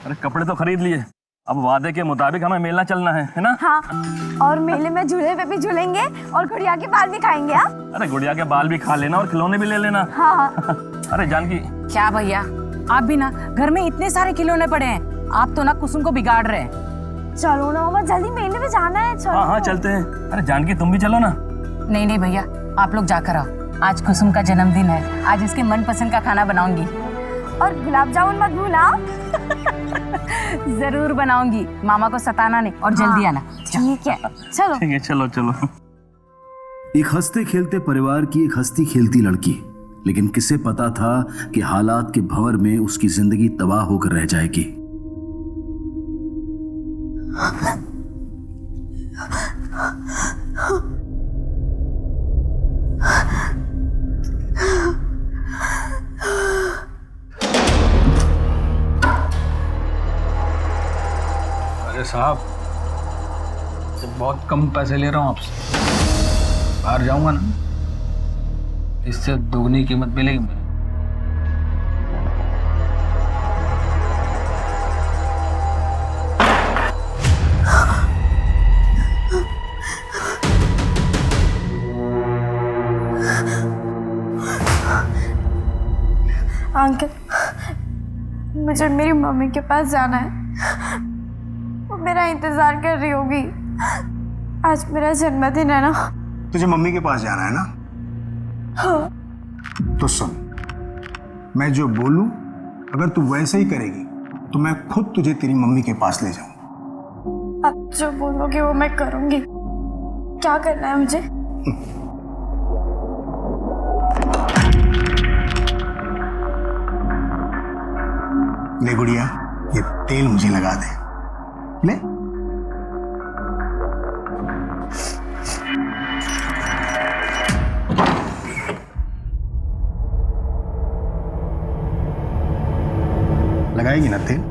अरे कपड़े तो खरीद लिए, अब वादे के मुताबिक हमें मेला चलना है ना? हाँ, और मेले में झूले पे भी झूलेंगे और गुड़िया के बाल भी खाएंगे। हाँ? अरे गुड़िया के बाल भी खा लेना और खिलौने भी ले लेना। हाँ। अरे जानकी। क्या भैया, आप भी ना, घर में इतने सारे खिलौने पड़े हैं, आप तो ना कुसुम को बिगाड़ रहे हैं। चलो ना मामा, जल्दी मेले में जाना है। चलो। हाँ चलते हैं। अरे जानकी तुम भी चलो ना। नहीं नहीं भैया, आप लोग जाकर आओ, आज कुसुम का जन्मदिन है, आज इसके मनपसंद का खाना बनाऊंगी। और गुलाब जामुन मत भूलना। जरूर बनाऊंगी, मामा को सताना नहीं, और जल्दी आना। ठीक है, चलो। ठीक है, चलो चलो। एक हंसते खेलते परिवार की एक हंसती खेलती लड़की, लेकिन किसे पता था कि हालात के भंवर में उसकी जिंदगी तबाह होकर रह जाएगी। अरे साहब, तो बहुत कम पैसे ले रहा हूँ आपसे, बाहर जाऊंगा ना, इससे दोगुनी कीमत मिलेगी मुझे। अंकल, मुझे मेरी मम्मी के पास जाना है, वो मेरा इंतजार कर रही होगी। आज मेरा जन्मदिन है ना। तुझे मम्मी के पास जाना है ना? हाँ। तो सुन, मैं जो बोलूं अगर तू वैसे ही करेगी तो मैं खुद तुझे तेरी मम्मी के पास ले जाऊंगा। आप जो बोलोगे वो मैं करूंगी। क्या करना है मुझे? ले गुड़िया, ये तेल मुझे लगा दे। ले। लगाएगी ना तेल?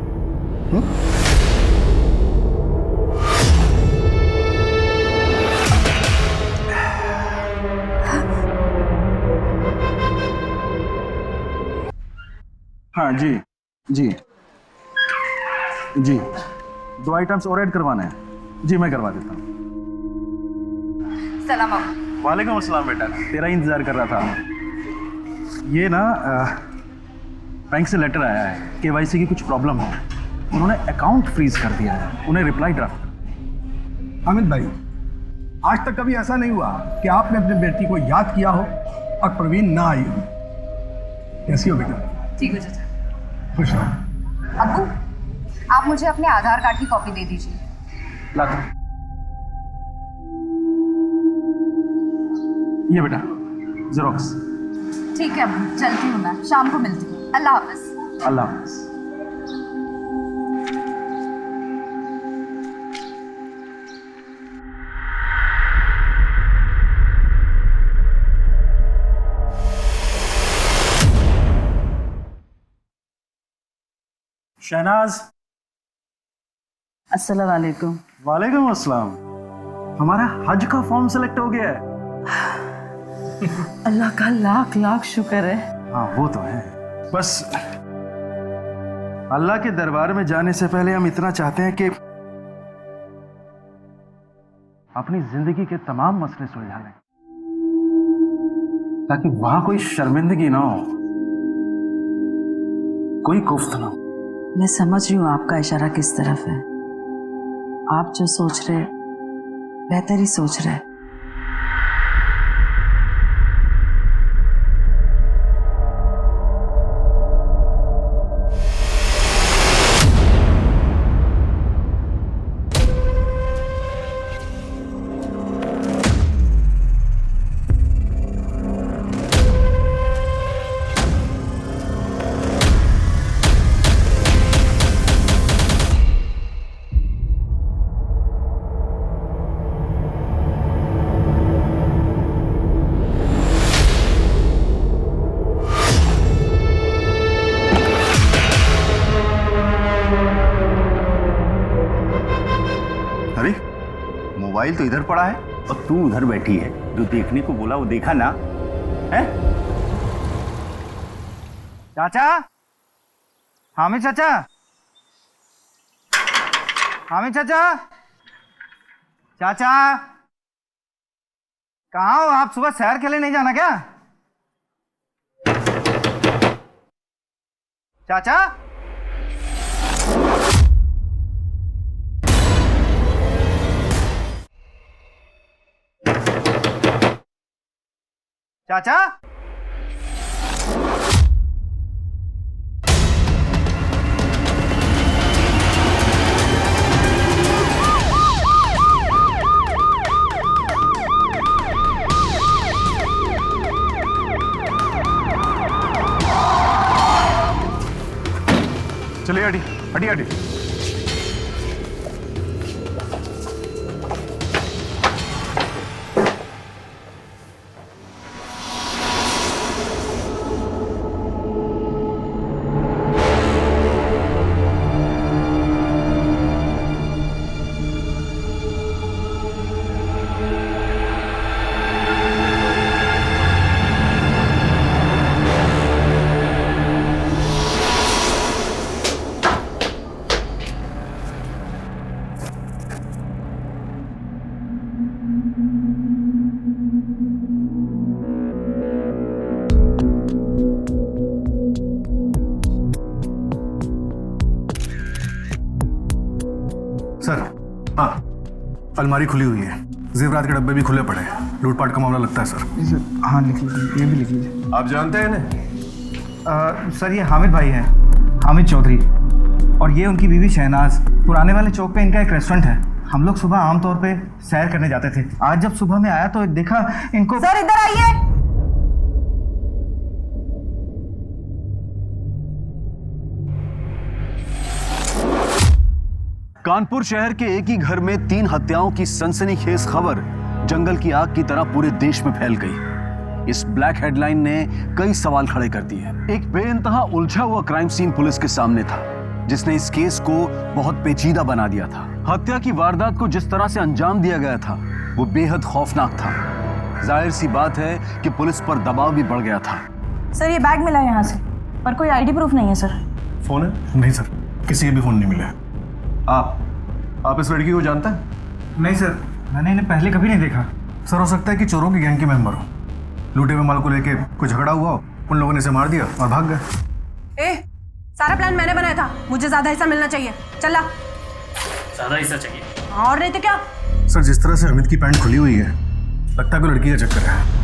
हाँ जी जी जी, 2 आइटम्स और ऐड करवाना है जी, मैं करवा देता हूँ। सलाम। वालेकुम अस्सलाम बेटा, तेरा ही इंतजार कर रहा था। ये ना बैंक से लेटर आया है, केवाईसी की कुछ प्रॉब्लम है, उन्होंने अकाउंट फ्रीज कर दिया है, उन्हें रिप्लाई ड्राफ्ट। अमित भाई, आज तक कभी ऐसा नहीं हुआ कि आपने अपने बेटी को याद किया हो और प्रवीण ना आई हो। कैसी हो बेटा? ठीक है चाचा। खुश रहो। अब्बू, आप मुझे अपने आधार कार्ड की कॉपी दे दीजिए। लाता। ये बेटा जेरोक्स। ठीक है अब्बू, चलती हूँ मैं, शाम को मिलती हूँ। अल्लाह हाफ़िज़। अल्लाह हाफ़िज़। शहनाज। अस्सलाम वालेकुम। वालेकुम अस्सलाम। हमारा हज का फॉर्म सेलेक्ट हो गया है। अल्लाह का लाख लाख शुक्र है। हाँ वो तो है, बस अल्लाह के दरबार में जाने से पहले हम इतना चाहते हैं कि अपनी जिंदगी के तमाम मसले सुलझा लें, ताकि वहां कोई शर्मिंदगी ना हो, कोई कुफ्त ना हो। मैं समझ रही हूँ आपका इशारा किस तरफ है। आप जो सोच रहे बेहतर ही सोच रहे। मोबाइल तो इधर पड़ा है और तू उधर बैठी है, जो देखने को बोला वो देखा ना है? चाचा, हामिद चाचा, हामिद चाचा, चाचा कहाँ हो आप? सुबह सैर के लिए नहीं जाना क्या? चाचा, चाचा, चलिए हटी हटी हटी। सर, हाँ, अलमारी खुली हुई है, जेवरात के डब्बे भी खुले पड़े हैं। लूटपाट का मामला लगता है सर। हाँ लिख लीजिए, ये भी लिख लीजिए। आप जानते हैं इन्हें? सर ये हामिद भाई हैं, हामिद चौधरी, और ये उनकी बीवी शहनाज। पुराने वाले चौक पे इनका एक रेस्टोरेंट है। हम लोग सुबह आमतौर पे सैर करने जाते थे। आज जब सुबह में आया तो देखा इनको। सर इधर आइए। कानपुर शहर के एक ही घर में 3 हत्याओं की सनसनीखेज खबर जंगल की आग की तरह पूरे देश में फैल गई। इस ब्लैक हेडलाइन ने कई सवाल खड़े कर दिए। एक बेइंतहा उलझा हुआ क्राइम सीन पुलिस के सामने था, जिसने इस केस को बहुत पेचीदा बना दिया था। हत्या की वारदात को जिस तरह से अंजाम दिया गया था वो बेहद खौफनाक था। जाहिर सी बात है कि पुलिस पर दबाव भी बढ़ गया था। सर ये बैग मिला यहाँ से, पर कोई आईडी प्रूफ नहीं है सर। फोन है? नहीं सर, किसी के भी फोन नहीं मिला। आप इस लड़की को जानते हैं? नहीं सर, मैंने इन्हें पहले कभी नहीं देखा। सर, हो सकता है कि चोरों की गैंग के मेंबर हो। लूटे हुए माल को लेके कोई झगड़ा हुआ हो, उन लोगों ने इसे मार दिया और भाग गए। सारा प्लान मैंने बनाया था, मुझे ज्यादा हिस्सा मिलना चाहिए। चला। ज्यादा हिस्सा चाहिए? और नहीं तो क्या। सर, जिस तरह से अमित की पैंट खुली हुई है, लगता है कोई लड़की का चक्कर है।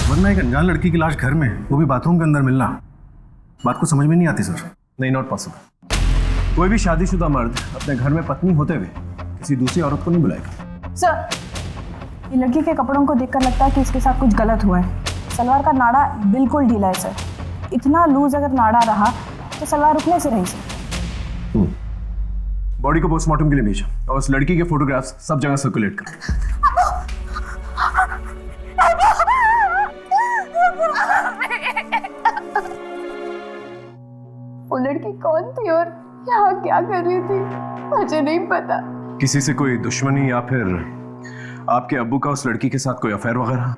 वरना एक अनजान लड़की की लाश घर में, वो भी बाथरूम के अंदर मिलना, बात को समझ में नहीं आती सर। नहीं, नॉट पॉसिबल। कोई भी शादीशुदा मर्द अपने घर में पत्नी होते हुए किसी दूसरी औरत को नहीं बुलाएगा। सर ये लड़की के कपड़ों को देखकर लगता है कि इसके साथ कुछ गलत हुआ है। सलवार का नाड़ा बिल्कुल ढीला है सर। इतना लूज अगर नाड़ा रहा तो सलवार रुकने से रही सर। बॉडी को पोस्टमार्टम के लिए भेजा और उस लड़की के फोटोग्राफ्स सब जगह सर्कुलेट कर। वो लड़की कौन थी और यहाँ क्या कर रही थी, मुझे नहीं पता। किसी से कोई दुश्मनी या फिर आपके अब्बू का उस लड़की के साथ कोई अफेयर वगैरह?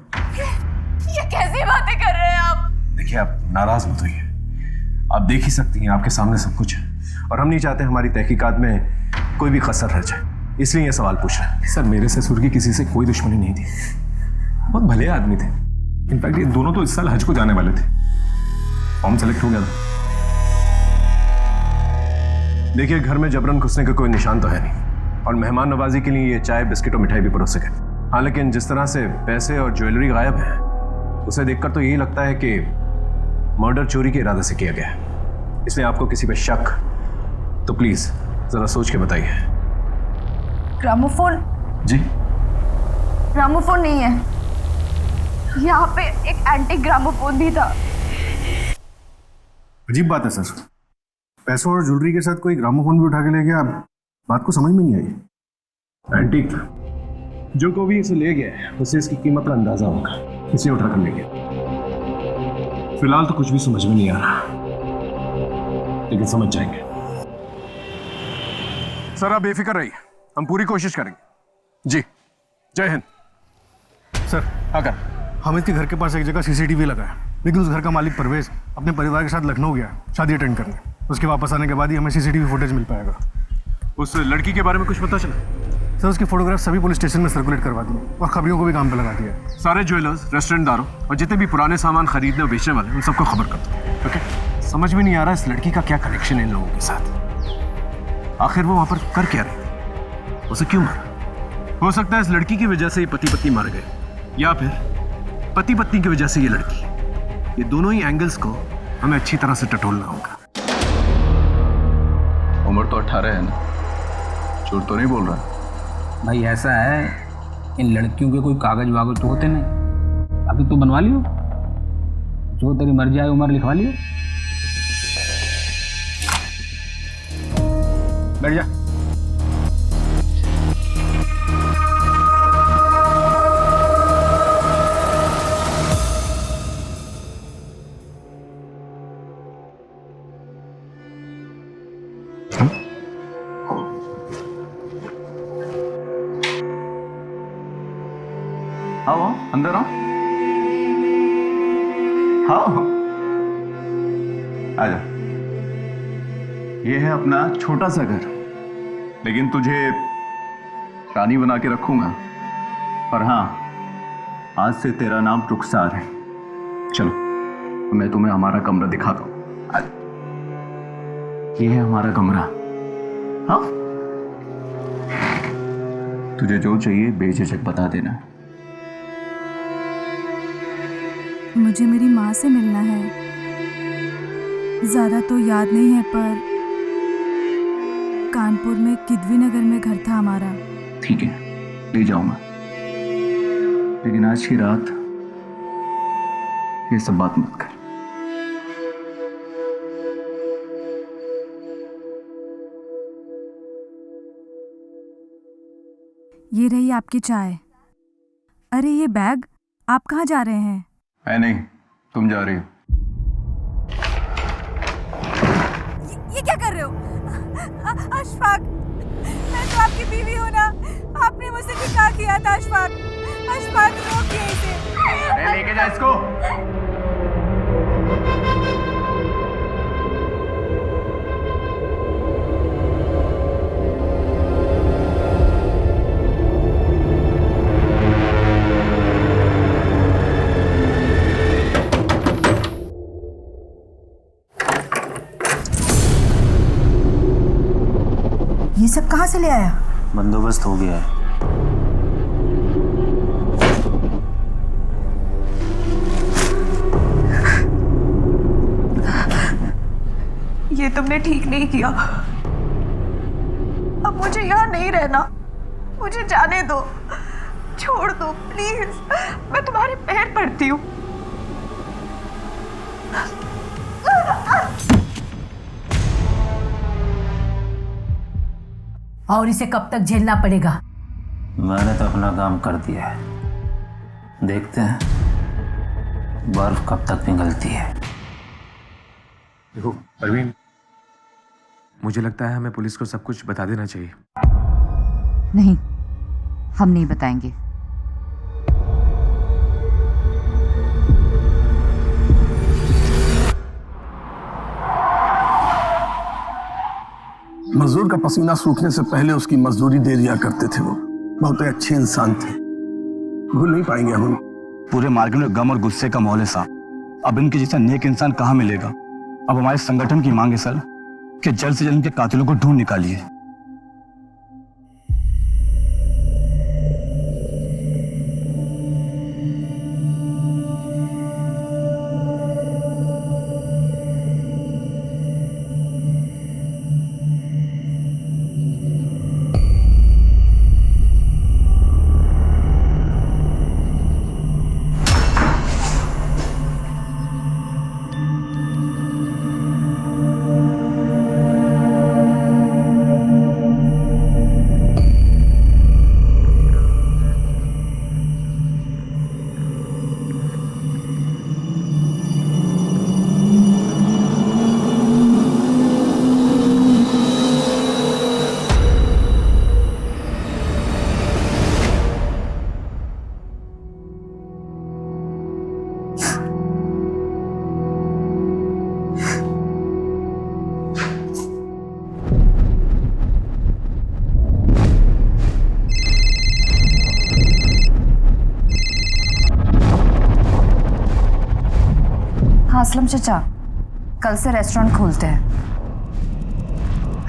ये कैसी बातें कर रहे हैं आप? देखिए, आप नाराज मत होइए। आप देख ही सकती हैं, आपके सामने सब कुछ है, और हम नहीं चाहते हमारी तहकीकात में कोई भी कसर रह जाए, इसलिए ये सवाल पूछ रहे हैं। सर, मेरे ससुर की किसी से कोई दुश्मनी नहीं थी, बहुत भले आदमी थे। इनफैक्ट ये दोनों तो इस साल हज को जाने वाले थे। फॉर्म सेलेक्ट हो गया था। देखिए, घर में जबरन घुसने का कोई निशान तो है नहीं, और मेहमान नवाजी के लिए ये चाय, बिस्किट और मिठाई भी परोस सके। हाँ, लेकिन जिस तरह से पैसे और ज्वेलरी गायब है, उसे देखकर तो यही लगता है कि मर्डर चोरी के इरादे से किया गया है। इसलिए आपको किसी पे शक तो प्लीज जरा सोच के बताइए। ग्रामोफोन? जी? ग्रामोफोन नहीं है, यहाँ पे एक एंटी ग्रामोफोन भी था। अजीब बात है सर, पैसों और ज्वेलरी के साथ कोई ग्रामोफोन भी उठा के ले गया। बात को समझ में नहीं आई। एंटीक जो को भी इसे ले गया है उसे इसकी कीमत का अंदाजा होगा, इसे उठा कर ले गया। फिलहाल तो कुछ भी समझ में नहीं आ रहा, लेकिन समझ जाएंगे। सर, आप बेफिक्र रहिए, हम पूरी कोशिश करेंगे। जी, जय हिंद। सर, आकर हामिद के घर के पास एक जगह सीसीटीवी लगा है। लेकिन उस घर का मालिक परवेज अपने परिवार के साथ लखनऊ गया शादी अटेंड करने। उसके वापस आने के बाद ही हमें सीसीटीवी फुटेज मिल पाएगा। उस लड़की के बारे में कुछ पता चला? सर उसकी फोटोग्राफ सभी पुलिस स्टेशन में सर्कुलेट करवा दी और खबरियों को भी काम पे लगा दिया है। सारे ज्वेलर्स, रेस्टोरेंटदारों और जितने भी पुराने सामान खरीदने और बेचने वाले उन सबको खबर कर दो। ओके? समझ में नहीं आ रहा इस लड़की का क्या कनेक्शन है इन लोगों के साथ। आखिर वो वहां पर कर क्या रही? उसे क्यों मारा? हो सकता है इस लड़की की वजह से ये पति पत्नी मर गए, या फिर पति पत्नी की वजह से ये लड़की। ये दोनों ही एंगल्स को हमें अच्छी तरह से टटोलना होगा। उम्र तो 18 है ना, झूठ तो नहीं बोल रहा? भाई ऐसा है, इन लड़कियों के कोई कागज वागज तो होते नहीं। अभी तू बनवा लियो, जो तेरी मर्जी आए उम्र लिखवा लियो। बैठ जा। आओ अंदर आओ। आओ आ जा। ये है अपना छोटा सा घर, लेकिन तुझे रानी बना के रखूंगा। पर हाँ, आज से तेरा नाम रुखसार है। चलो मैं तुम्हें हमारा कमरा दिखाता हूँ। आज ये है हमारा कमरा। हाँ, तुझे जो चाहिए बेझिझक बता देना। मुझे मेरी माँ से मिलना है। ज़्यादा तो याद नहीं है, पर कानपुर में किदवी नगर में घर था हमारा। ठीक है, ले जाऊंगा, लेकिन आज की रात ये सब बात मत कर। ये रही आपकी चाय। अरे ये बैग, आप कहाँ जा रहे हैं? मैं नहीं, तुम जा रही हो। ये क्या कर रहे हो? अशफाक, मैं तो आपकी बीवी हूँ ना। आपने मुझसे निकाह किया था अशफाक। अशफाक रोकिए इसे। लेके जा इसको। ये सब कहाँ से ले आया? बंदोबस्त हो गया है। ये तुमने ठीक नहीं किया। अब मुझे यहाँ नहीं रहना, मुझे जाने दो, छोड़ दो प्लीज। मैं तुम्हारे पैर पड़ती हूँ। और इसे कब तक झेलना पड़ेगा? मैंने तो अपना काम कर दिया है, देखते हैं बर्फ कब तक पिघलती है। देखो परवीन, मुझे लगता है हमें पुलिस को सब कुछ बता देना चाहिए। नहीं, हम नहीं बताएंगे। मजदूर का पसीना सूखने से पहले उसकी मजदूरी दे दिया करते थे। वो बहुत अच्छे इंसान थे, भूल नहीं पाएंगे हम। पूरे मार्केट में गम और गुस्से का माहौल है साहब। अब इनके जैसा नेक इंसान कहाँ मिलेगा? अब हमारे संगठन की मांग है सर कि जल्द से जल्द इनके कातिलों को ढूंढ निकालिए। हाँ असलम चचा, कल से रेस्टोरेंट खोलते हैं,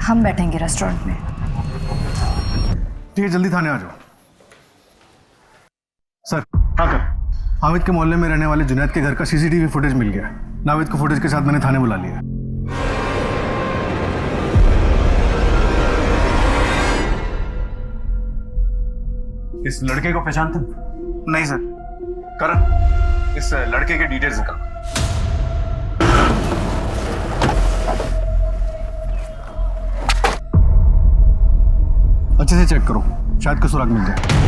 हम बैठेंगे रेस्टोरेंट में। ठीक है, जल्दी थाने आ जाओ। सर, हाँ कर। हामिद के मोहल्ले में रहने वाले जुनैद के घर का सीसीटीवी फुटेज मिल गया। नाविद को फुटेज के साथ मैंने थाने बुला लिया। इस लड़के को पहचानते हो? नहीं सर। करण, इस लड़के के डिटेल्स निकाल। अच्छे से चेक करो, शायद कोई सुराग मिल जाए।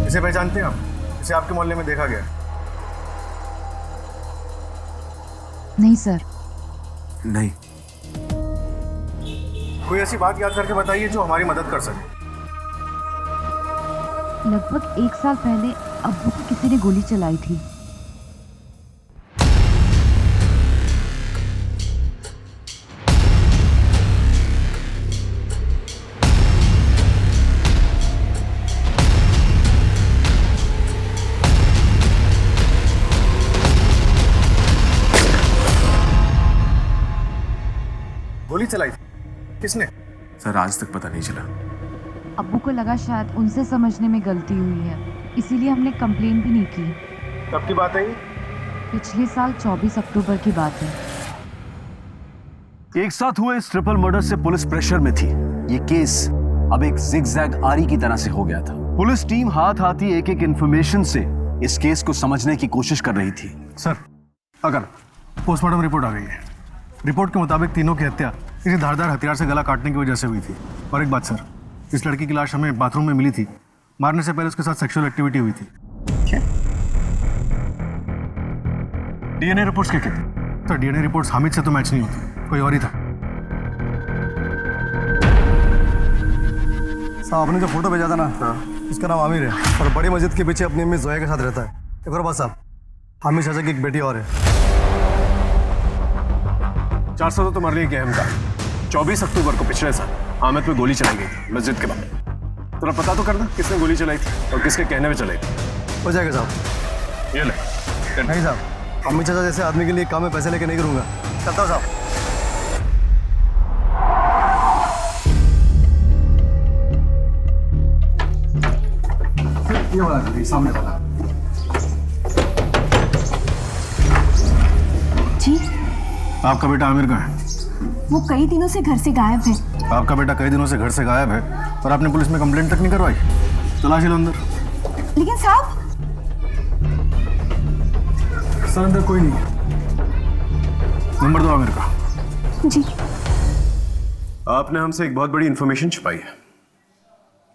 इसे पहचानते हैं आप? इसे आपके मोहल्ले में देखा गया? नहीं सर। नहीं। कोई ऐसी बात याद करके बताइए जो हमारी मदद कर सके। लगभग 1 साल पहले अब्बू को किसी ने गोली चलाई थी। गोली चलाई थी? किसने? सर आज तक पता नहीं चला। अब्बू को लगा शायद उनसे समझने में गलती हुई है, इसीलिए हमने कंप्लेन भी नहीं की। कब की बात है ये? पिछले साल 24 अक्टूबर की बात है। एक साथ हुए इस ट्रिपल मर्डर से पुलिस प्रेशर में थी। ये केस अब एक जिगजैग आरी की तरह से हो गया था। पुलिस टीम हाथ आती एक एक इंफॉर्मेशन से इस केस को समझने की कोशिश कर रही थी। सर, अगर पोस्टमार्टम रिपोर्ट आ गई है। रिपोर्ट के मुताबिक तीनों की हत्या किसी धारदार हथियार से गला काटने की वजह से हुई थी। और एक बात सर, इस लड़की की लाश हमें बाथरूम में मिली थी। मारने से पहले उसके साथ सेक्सुअल एक्टिविटी हुई थी। क्या? डीएनए रिपोर्ट्स क्या कहती? तो डीएनए रिपोर्ट्स हामिद से तो मैच नहीं होती, कोई और ही था। साहब आपने जो फोटो भेजा था ना, उसका नाम आमिर है और बड़ी मस्जिद के पीछे अपनी अम्मी जोया के साथ रहता है। एक और बात साहब, हामिद चाचा की एक बेटी और है। 400 तो मरने की अहम का। 24 अक्टूबर को पिछले साल हामिद पे गोली चलाई गई थी मस्जिद के बाद। थोड़ा पता तो करना किसने गोली चलाई थी और किसके कहने में चलाई थी। हो जाएगा साहब। ये ले। नहीं साहब, अम्मी चाचा जैसे आदमी के लिए काम में पैसे लेके नहीं करूँगा। चलता हूँ साहब। ये वाला सामने वाला। जी आपका बेटा आमिर कहाँ है? वो कई दिनों से घर से गायब है। आपका बेटा कई दिनों से घर से गायब है और आपने पुलिस में कंप्लेंट तक नहीं करवाई? तलाशी लो अंदर। लेकिन साहब। सर अंदर कोई नहीं है। नंबर दो आमिर का। जी। आपने हमसे एक बहुत बड़ी इंफॉर्मेशन छुपाई है।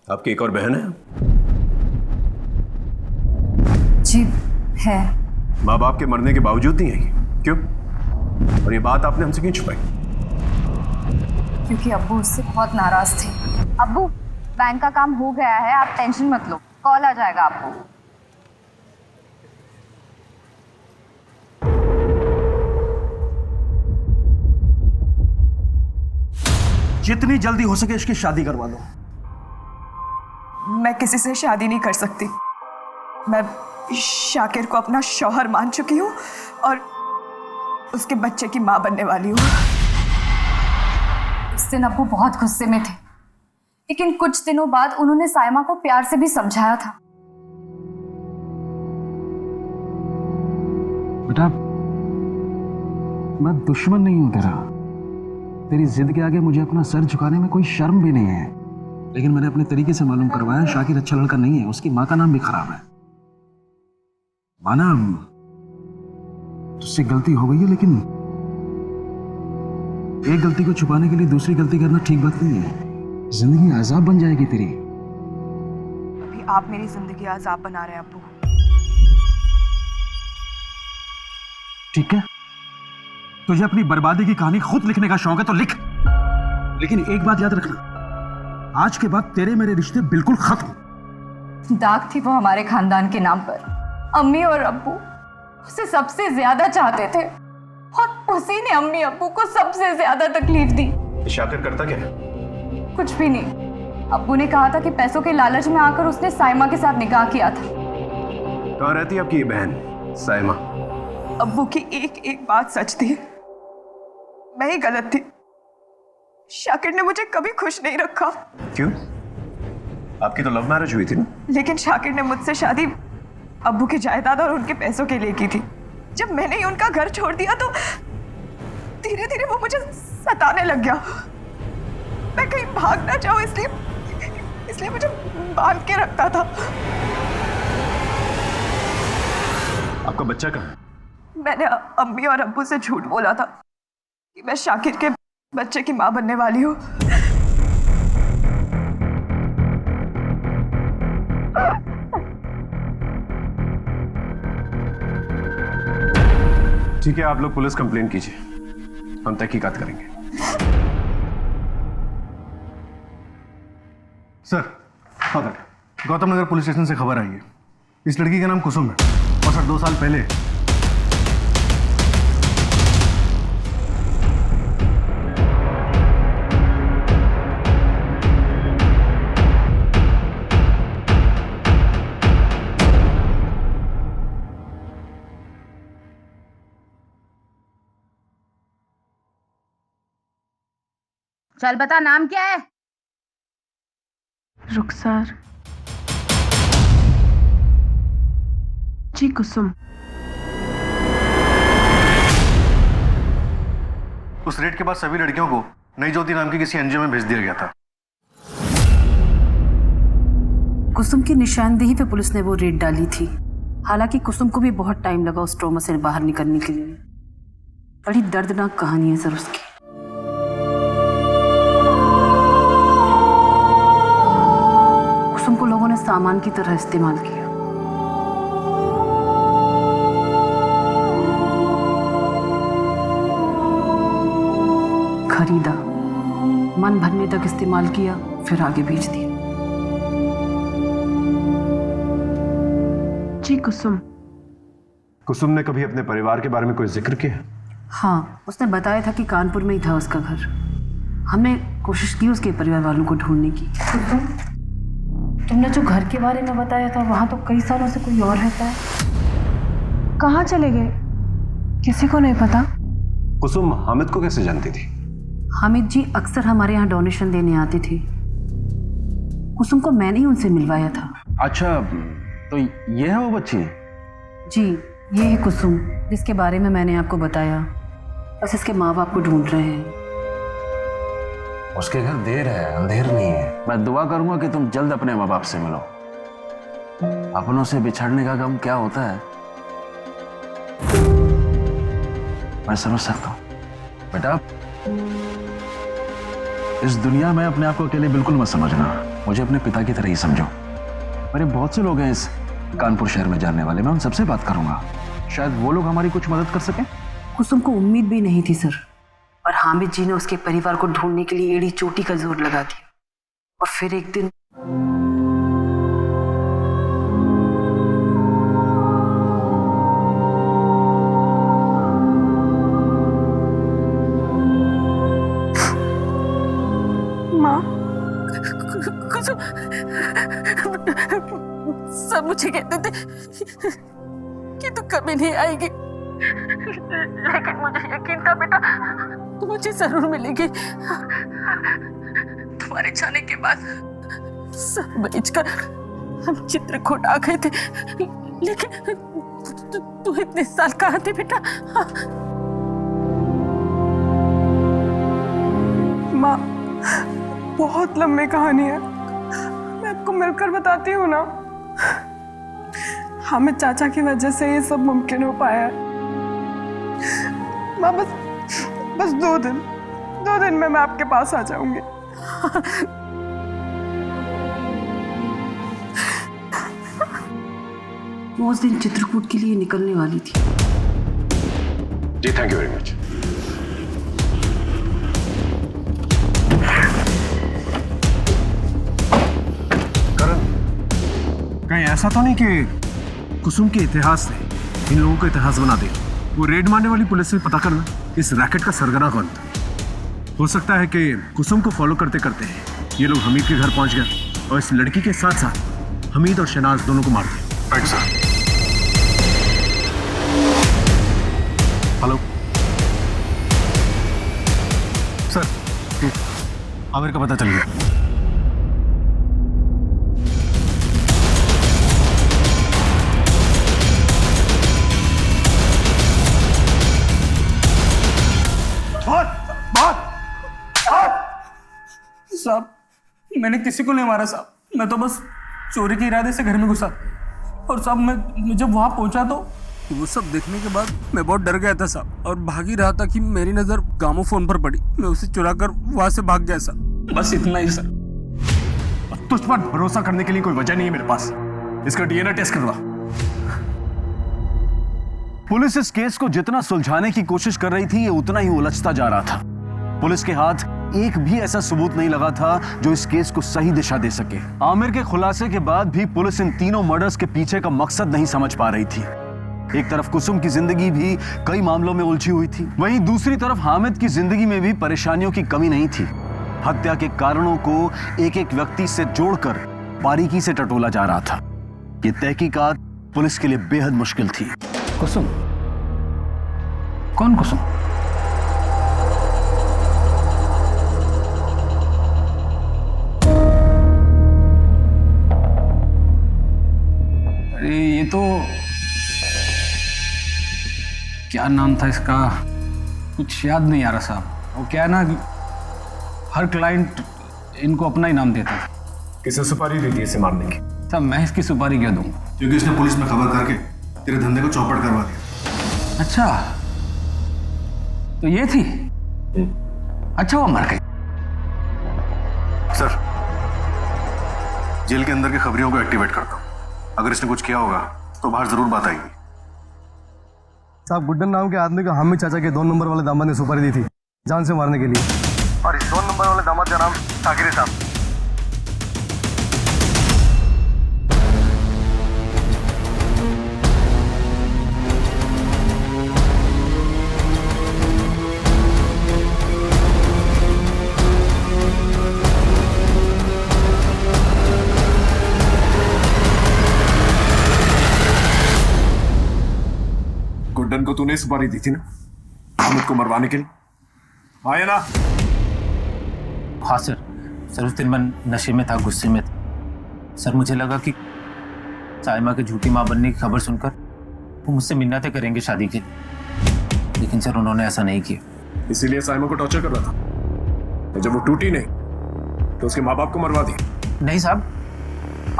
आपकी एक और बहन है? जी है। माँ बाप के मरने के बावजूद नहीं आई, क्यों? और ये बात आपने हमसे क्यों छुपाई? क्योंकि अब्बू उससे बहुत नाराज थे। अब्बू, बैंक का काम हो गया है, आप टेंशन मत लो, कॉल आ जाएगा आपको। जितनी जल्दी हो सके इसकी शादी करवा दो। मैं किसी से शादी नहीं कर सकती। मैं शाकिर को अपना शौहर मान चुकी हूँ और उसके बच्चे की माँ बनने वाली हूँ। उस दिन अब्बू बहुत गुस्से में थे, लेकिन कुछ दिनों बाद उन्होंने साइमा को प्यार से भी समझाया था। बेटा, मैं दुश्मन नहीं हूं तेरा। तेरी जिद के आगे मुझे अपना सर झुकाने में कोई शर्म भी नहीं है, लेकिन मैंने अपने तरीके से मालूम करवाया शाकिर अच्छा लड़का नहीं है, उसकी माँ का नाम भी खराब है। माना तुझसे गलती हो गई है, लेकिन एक गलती को छुपाने के लिए दूसरी गलती करना ठीक बात नहीं है। जिंदगी अजाब बन जाएगी तेरी। अभी आप मेरी जिंदगी अजाब बना रहे हैं अब्बू। ठीक है, तुझे अपनी बर्बादी की कहानी खुद लिखने का शौक है तो लिख, लेकिन एक बात याद रखना, आज के बाद तेरे मेरे रिश्ते बिल्कुल खत्म। दाग थी वो हमारे खानदान के नाम पर। अम्मी और अब्बू उसे सबसे ज्यादा चाहते थे और उसी ने अम्मी अब्बू को सबसे ज्यादा तकलीफ दी। शाकिर करता क्या है? कुछ भी नहीं। अब्बू ने कहा था कि पैसों के लालच में आकर उसने साइमा के साथ निकाह किया था। कहाँ रहती है आपकी ये बहन साइमा? अब्बू की एक एक बात सच थी। मैं ही गलत थी। शाकिर ने मुझे कभी खुश नहीं रखा। क्यों? आपकी तो लव मैरिज हुई थी ना? लेकिन शाकिर ने मुझसे शादी अब्बू की जायदाद और उनके पैसों के लिए की थी। जब मैंने ही उनका घर छोड़ दिया तो धीरे धीरे वो मुझे सताने लग गया। मैं कहीं भाग ना जाऊं इसलिए मुझे बांध के रखता था। आपका बच्चा कहाँ है? मैंने अम्मी और अब्बू से झूठ बोला था कि मैं शाकिर के बच्चे की माँ बनने वाली हूँ। ठीक है, आप लोग पुलिस कंप्लेंट कीजिए, हम तहकीकात करेंगे। Sir, father, Gautam Nagar police station से खबर आई है। इस लड़की का नाम कुसुम है और सर 2 साल पहले चल बता, नाम क्या है? रुखसार जी कुसुम। उस रेड के बाद सभी लड़कियों को नई ज्योति नाम की किसी एनजीओ में भेज दिया गया था। कुसुम की निशानदेही पे पुलिस ने वो रेड डाली थी। हालांकि कुसुम को भी बहुत टाइम लगा उस ट्रॉमा से बाहर निकलने के लिए। बड़ी दर्दनाक कहानी है सर उसकी। कुसुम को लोगों ने सामान की तरह इस्तेमाल किया। खरीदा, मन भरने तक इस्तेमाल किया, फिर आगे बेच दिया। जी कुसुम। कुसुम ने कभी अपने परिवार के बारे में कोई जिक्र किया? हाँ, उसने बताया था कि कानपुर में ही था उसका घर। हमने कोशिश की उसके परिवार वालों को ढूंढने की। तुमने जो घर के बारे में बताया था, वहां तो कई सालों से कोई और रहता है। कहाँ चले गए? किसी को नहीं पता। कुसुम हामिद को कैसे जानती थी? हामिद जी अक्सर हमारे यहाँ डोनेशन देने आते थे। कुसुम को मैंने ही उनसे मिलवाया था। अच्छा, तो ये है वो बच्ची? जी, ये है कुसुम जिसके बारे में मैंने आपको बताया। बस इसके माँ बाप को ढूंढ रहे हैं। उसके घर देर है, अंधेर नहीं है। मैं दुआ करूंगा कि तुम जल्द अपने माँ बाप से मिलो। अपनों से बिछड़ने का गम क्या होता है मैं समझ सकता हूँ। बेटा, इस दुनिया में अपने आप को अकेले बिल्कुल मत समझना। मुझे अपने पिता की तरह ही समझो। मेरे बहुत से लोग हैं इस कानपुर शहर में जानने वाले, मैं उन सबसे बात करूंगा। शायद वो लोग हमारी कुछ मदद कर सकें। कुसुम को उम्मीद भी नहीं थी सर, और हामिद जी ने उसके परिवार को ढूंढने के लिए एड़ी चोटी का जोर लगा दिया। और फिर एक दिन सब मुझे कहते थे कि तू कभी नहीं आएगी, लेकिन मुझे यकीन था बेटा तू मुझे जरूर मिलेगी। तुम्हारे जाने के बाद सब बेचकर हम चित्रकूट आ गए थे, लेकिन तू इतने साल कहाँ थी बेटा? माँ, बहुत लंबी कहानी है, मैं आपको मिलकर बताती हूँ ना। हामिद चाचा की वजह से ये सब मुमकिन हो पाया है। माँ, बस 2 दिन में मैं आपके पास आ जाऊंगी। वो उस दिन चित्रकूट के लिए निकलने वाली थी। जी थैंक यू वेरी मच। कहीं ऐसा तो नहीं कि कुसुम के इतिहास ने इन लोगों का इतिहास बना दिया? वो रेड मारने वाली पुलिस से पता करना इस रैकेट का सरगना कौन था। हो सकता है कि कुसुम को फॉलो करते करते ये लोग हमीद के घर पहुंच गए और इस लड़की के साथ साथ हमीद और शहनाज दोनों को मार दिया। Right sir. Hello sir, Aamir का पता चल गया। साहब, मैंने किसी को नहीं मारा साहब, मैं तो बस चोरी के इरादे से घर में घुसा। और साहब मैं जब वहाँ पहुँचा तो वो सब देखने के बाद मैं बहुत डर गया था साहब, और भाग ही रहा था कि मेरी नज़र गामोफोन पर पड़ी। मैं उसे चुरा कर वहाँ से भाग गया साहब, बस इतना ही सर। तुझ पर भरोसा करने के लिए कोई वजह नहीं है मेरे पास। इसका डीएनए टेस्ट करवा। पुलिस इस केस को जितना सुलझाने की कोशिश कर रही थी, ये उतना ही उलझता जा रहा था। पुलिस के हाथ एक भी ऐसा सबूत नहीं लगा था जो इस केस को सही दिशा दे सके। आमिर के खुलासे के बाद भी पुलिस इन तीनों मर्डर्स के पीछे का मकसद नहीं समझ पा रही थी। एक तरफ कुसुम की जिंदगी भी कई मामलों में उलझी हुई थी, वहीं दूसरी तरफ हामिद की जिंदगी में भी परेशानियों की कमी नहीं थी। हत्या के कारणों को एक एक व्यक्ति से जोड़कर बारीकी से टटोला जा रहा था। ये तहकीकात पुलिस के लिए बेहद मुश्किल थी। कुसुम? कौन कुसुम? अरे ये तो क्या नाम था इसका, कुछ याद नहीं आ रहा साहब। वो क्या है ना, हर क्लाइंट इनको अपना ही नाम देता था। किसे सुपारी दी थी इसे मारने की? साहब मैं इसकी सुपारी क्यों दूंगा? क्योंकि इसने पुलिस में खबर करके तेरे धंधे को चौपट करवा दिया। अच्छा तो ये थी? अच्छा वो मर गई। सर, जेल के अंदर की खबरियों को एक्टिवेट करता हूँ। अगर इसने कुछ किया होगा तो बाहर जरूर बात आएगी। साहब, गुड्डन नाम के आदमी को हामिद चाचा के 2 नंबर वाले दामाद ने सुपारी दी थी जान से मारने के लिए, और इस 2 नंबर वाले दामाद का नाम साकिर साहब। गुड्डन को तूने सुपारी दी थी ना हामिद को मरवाने के लिए, आया ना? हाँ सर। सर उस दिन मैं नशे में था, गुस्से में था सर। मुझे लगा कि साइमा की झूठी माँ बनने की खबर सुनकर वो मुझसे मिन्नतें करेंगे शादी के लिए, लेकिन सर उन्होंने ऐसा नहीं किया। इसीलिए साइमा को टॉर्चर कर रहा था, और जब वो टूटी नहीं तो उसके माँ बाप को मरवा दिया। नहीं साहब,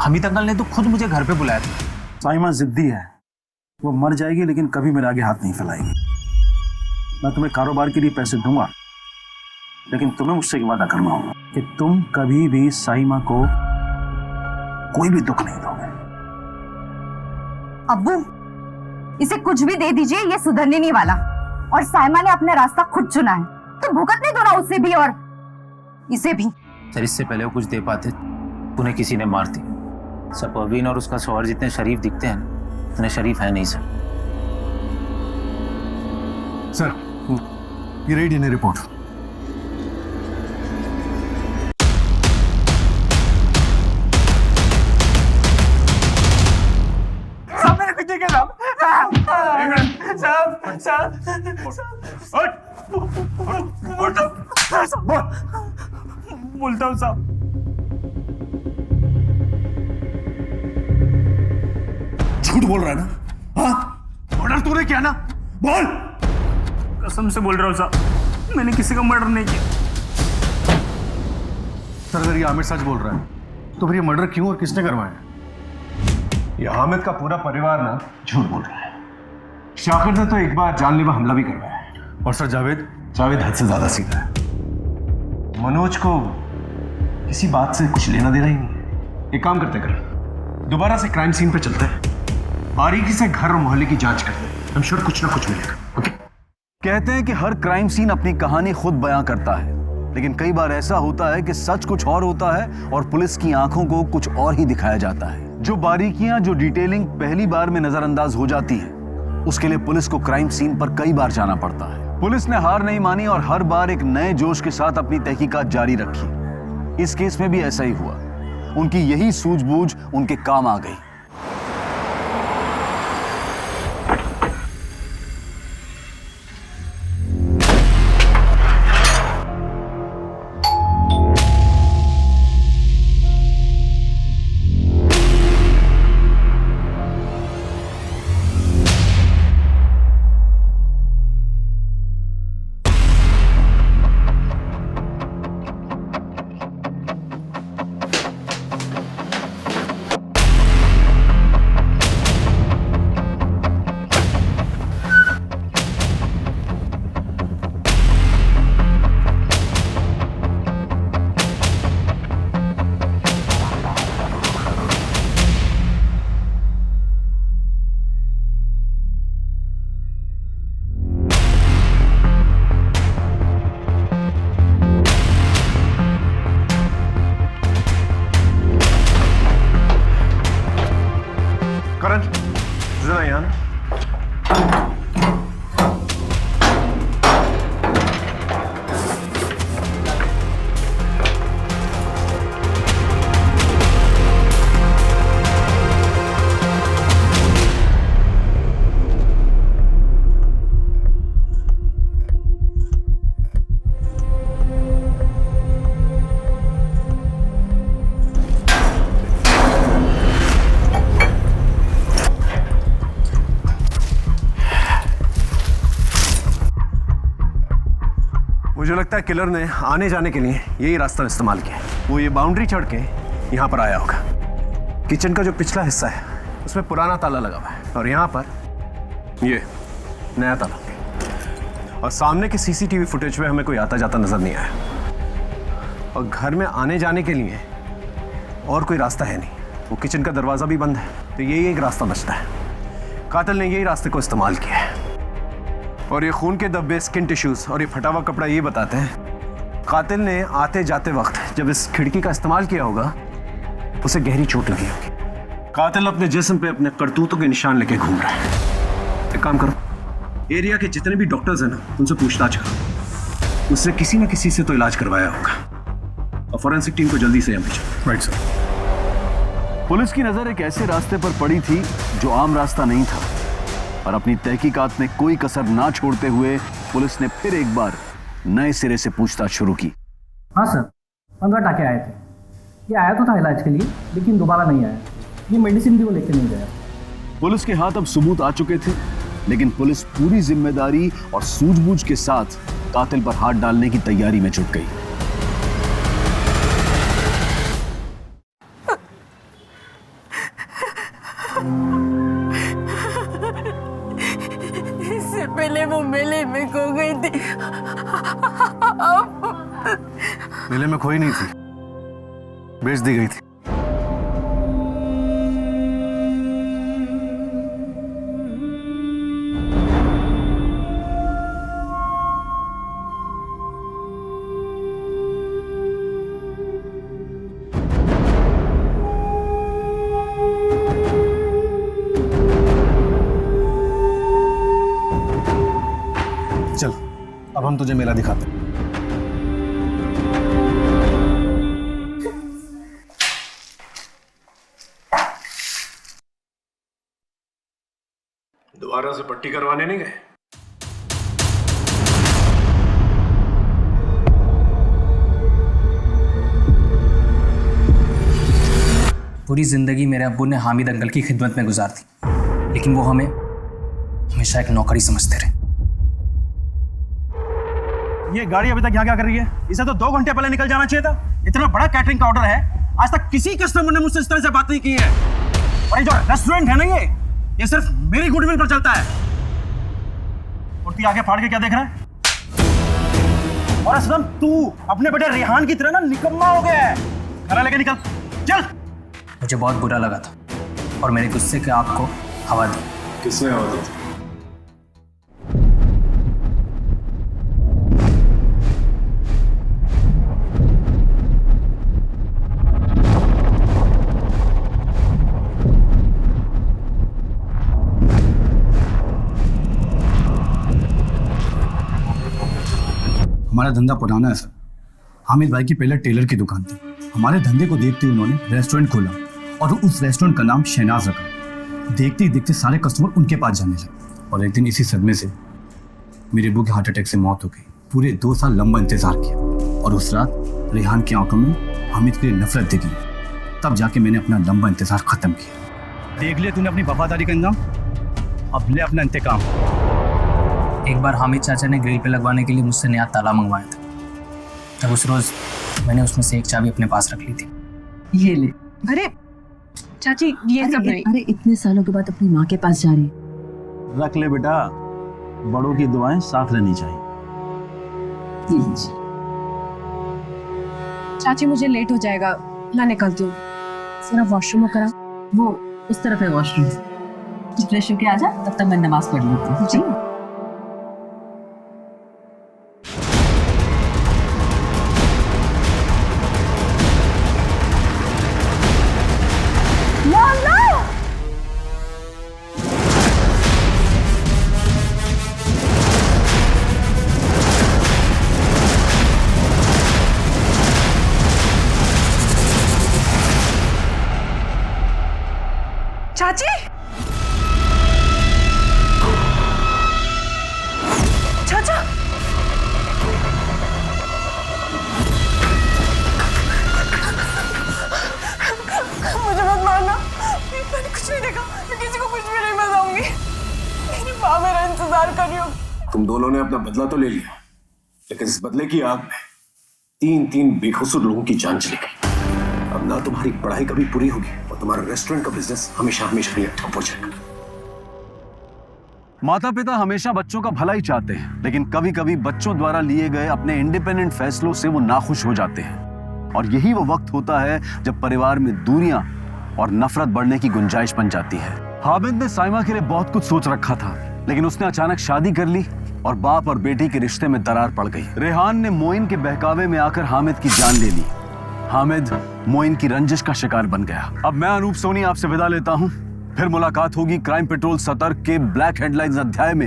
हमीद अंकल ने तो खुद मुझे घर पे बुलाया था। साइमा जिद्दी है, वो मर जाएगी लेकिन कभी मेरे आगे हाथ नहीं फैलाएगी। मैं तुम्हें कारोबार के लिए पैसे दूंगा, लेकिन तुम्हें मुझसे एक वादा करना होगा कि तुम कभी भी साइमा को कोई भी दुख नहीं दोगे। अब्बू, इसे कुछ भी दे दीजिए, ये सुधरने नहीं वाला। और साइमा ने अपना रास्ता खुद चुना है, तो भुगतने दो ना उसे भी और इसे भी। सर इससे पहले वो कुछ दे पाते उन्हें किसी ने मार दिया। सर परवीन और उसका शौहर जितने शरीफ दिखते हैं उतने शरीफ है नहीं सर। सर, ये रही डीएनए रिपोर्ट। बोलता हूँ साहब। झूठ बोल रहा है ना? हाँ, मर्डर तूने किया ना? बोल। कसम से बोल रहा हूँ साहब, मैंने किसी का मर्डर नहीं किया। सर अगर ये आमिर सच बोल रहा है तो फिर ये मर्डर क्यों और किसने करवाया? ये हामिद का पूरा परिवार ना झूठ बोल रहा है। शाकिर ने तो एक बार जानलेवा हमला भी करवाया है। और सर जावेद हद से ज्यादा सीधा है। मनोज को किसी बात से कुछ लेना देना ही नहीं है। एक काम करते कर, दोबारा से क्राइम सीन पे चलते हैं, बारीकी से घर और मोहल्ले की जांच करते हैं। हम श्योर कुछ ना कुछ मिलेगा। ओके? कहते हैं कि हर क्राइम सीन अपनी कहानी खुद बयां करता है, लेकिन कई बार ऐसा होता है कि सच कुछ और होता है और पुलिस की आंखों को कुछ और ही दिखाया जाता है। जो बारीकियां, जो डिटेलिंग पहली बार में नजरअंदाज हो जाती है, उसके लिए पुलिस को क्राइम सीन पर कई बार जाना पड़ता है। पुलिस ने हार नहीं मानी और हर बार एक नए जोश के साथ अपनी तहकीकात जारी रखी। इस केस में भी ऐसा ही हुआ। उनकी यही सूझबूझ उनके काम आ गई। करण, जरा यहाँ ना। मुझे लगता है किलर ने आने जाने के लिए यही रास्ता इस्तेमाल किया। वो ये बाउंड्री चढ़ के यहाँ पर आया होगा। किचन का जो पिछला हिस्सा है उसमें पुराना ताला लगा हुआ है और यहाँ पर ये नया ताला। और सामने के सीसीटीवी फुटेज में हमें कोई आता जाता नजर नहीं आया। और घर में आने जाने के लिए और कोई रास्ता है नहीं। वो किचन का दरवाजा भी बंद है, तो यही एक रास्ता बचता है। कातिल ने यही रास्ते को इस्तेमाल किया है। और ये खून के धब्बे, स्किन टिश्यूज और ये फटा हुआ कपड़ा ये बताते हैं कातिल ने आते जाते वक्त जब इस खिड़की का इस्तेमाल किया होगा उसे गहरी चोट लगी होगी। कातिल अपने जिस्म पे अपने करतूतों के निशान लेके घूम रहा है। एक काम करो, एरिया के जितने भी डॉक्टर्स हैं ना उनसे पूछताछ करो। उससे किसी न किसी से तो इलाज करवाया होगा। और फॉरेंसिक टीम को जल्दी से यहाँ भेजो। Right sir. पुलिस की नजर एक ऐसे रास्ते पर पड़ी थी जो आम रास्ता नहीं था और अपनी तहकीकात में कोई कसर ना छोड़ते हुए पुलिस ने फिर एक बार नए सिरे से पूछताछ शुरू की। हाँ सर, 15 टाके आए थे। ये आया तो था इलाज के लिए, लेकिन दोबारा नहीं आया। ये मेडिसिन भी वो लेके नहीं गया। पुलिस के हाथ अब सबूत आ चुके थे, लेकिन पुलिस पूरी जिम्मेदारी और सूझबूझ के साथ कातिल पर हाथ डालने की तैयारी में जुट गई। इससे पहले वो मेले में खो गई थी। मेले में खोई नहीं थी, बेच दी गई थी। चल, अब हम तुझे मेला दिखाते हैं। दोबारा से पट्टी करवाने नहीं गए? पूरी ज़िंदगी मेरे अब्बू ने हामिद अंकल की खिदमत में गुजार दी, लेकिन वो हमें हमेशा एक नौकरी समझते रहे। ये गाड़ी अभी तक यहाँ क्या कर रही है? इसे तो 2 घंटे पहले निकल जाना चाहिए था। इतना बड़ा कैटरिंग का ऑर्डर है, आज तक किसी कस्टमर ने मुझसे इस तरह से बात नहीं की है। और ये जो रेस्टोरेंट है ना, ये सिर्फ मेरी गुडविल पर चलता है। कुर्ती आगे फाड़ के क्या देख रहा है? और असलम तू अपने बेटे रेहान की तरह ना निकम्मा हो गया है। घर लेके निकल, चल। मुझे बहुत बुरा लगा था और मेरे गुस्से के आग को हवा दी। किसने हवा दी? हमारा धंधा पुराना है सर। हामिद भाई की पहले टेलर की दुकान थी। हमारे धंधे को देखते हुए उन्होंने रेस्टोरेंट खोला और उस रेस्टोरेंट का नाम शहनाज रखा। देखते ही देखते सारे कस्टमर उनके पास जाने लगे और एक दिन इसी सदमे से मेरे अब्बू की हार्ट अटैक से मौत हो गई। पूरे 2 साल लंबा इंतजार किया और उस रात रेहान की आंखों में हामिद के लिए नफरत दिखी। तब जाके मैंने अपना लंबा इंतजार खत्म किया। देख लिया तूने अपनी वफादारी का अंजाम, अब ले अपना इंतकाम। एक बार हामिद चाचा ने ग्रिल पे लगवाने के लिए मुझसे नया ताला मंगवाया था। जब उस रोज मैंने उसमें से एक चाबी अपने पास रख ली थी। ये ले। अरे चाची ये सब नहीं। अरे इतने सालों के बाद अपनी माँ के पास जा रही। रख ले बेटा, बड़ों की दुआएं साथ रहनी चाहिए। चाची मुझे लेट हो जाएगा, मैं निकलती हूँ। सिर्फ वॉशरूम करा, वो उस तरफ है वॉशरूम। फ्रेश होके आ जा, तब तक मैं नमाज पढ़ लेती हूँ। जी चाची, चाचा, मुझे मत मारना। मैंने कुछ नहीं देखा, मैं किसी को कुछ भी नहीं बताऊंगी। मेरी माँ मेरा इंतजार कर रही होगी। तुम दोनों ने अपना बदला तो ले लिया, लेकिन इस बदले की आग में 3 बेकसूर लोगों की जान चली गई। अब ना तुम्हारी पढ़ाई कभी पूरी होगी और तुम्हारा रेस्टोरेंट का बिजनेस हमेशा हमेशा के लिए ठप हो जाएगा। माता पिता हमेशा बच्चों का भला ही चाहते हैं, लेकिन कभी कभी बच्चों द्वारा लिए गए अपने इंडिपेंडेंट फैसलों से वो नाखुश हो जाते हैं। और यही वो वक्त होता है जब परिवार में दूरियां और नफरत बढ़ने की गुंजाइश बन जाती है। हामिद ने साइमा के लिए बहुत कुछ सोच रखा था, लेकिन उसने अचानक शादी कर ली और बाप और बेटी के रिश्ते में दरार पड़ गई। रेहान ने मोइन के बहकावे में आकर हामिद की जान ले ली। हामिद मोइन की रंजिश का शिकार बन गया। अब मैं अनूप सोनी आपसे विदा लेता हूं। फिर मुलाकात होगी क्राइम पेट्रोल सतर्क के ब्लैक हेडलाइंस अध्याय में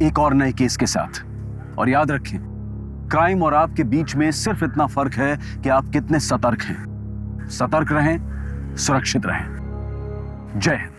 एक और नए केस के साथ। और याद रखें, क्राइम और आपके बीच में सिर्फ इतना फर्क है कि आप कितने सतर्क हैं। सतर्क रहें, सुरक्षित रहें। जय हिंद।